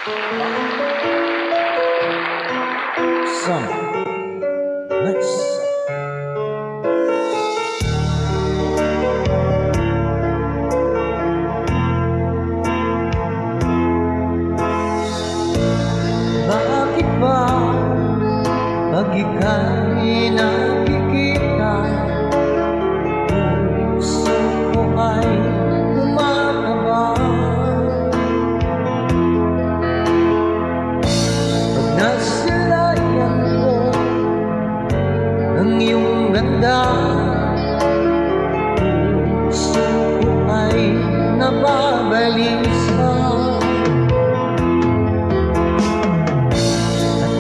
Son, let's bakit ba pag ika'y nakikita, puso ko ay kumakaba? Pag nasilayan ko ang iyong ganda, puso ko ay nababalisa.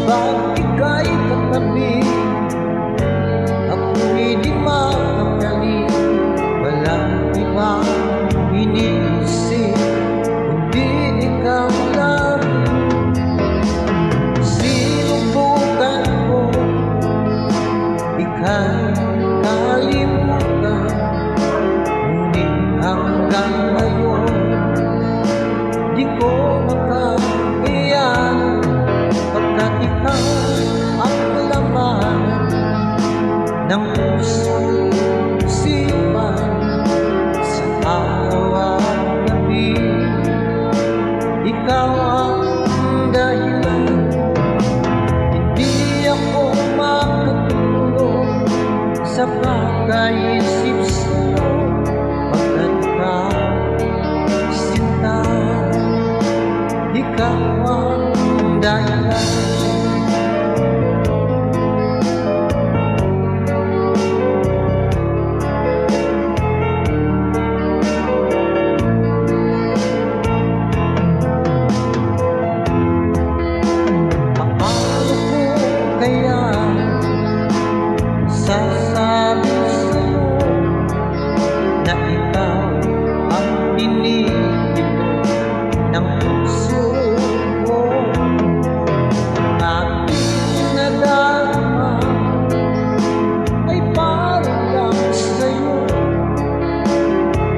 Pag ika'y katabi, ako'y di makapali. Walang ibang iniisip kundi ikaw lang. Sinubukan ko ika'y kalimutan, ngunit hanggang ngayon di ko makahiyan. Pagkat ikaw ang laman ng puso't isipan, sa araw at gabi, ikaw ang dahilan. Hindi ako makatulog sa kakaisip sa'yo, pagkat ikaw, sinta, ikaw ang dahilan. Paano ko kaya sasabi sa'yo na ikaw ang tinitip ng puso ko? Aking nadarama ay parang lang sa'yo.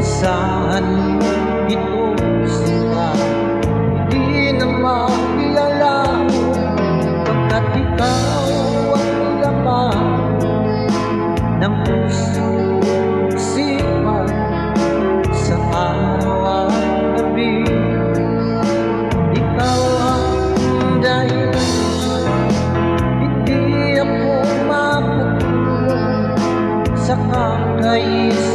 Saan mo ito sila hindi na makilala, pagkat ikaw ang laman ng puso't isipan, sa araw at gabi, ikaw ang dahilan. Hindi ako makatulog sa kakaisip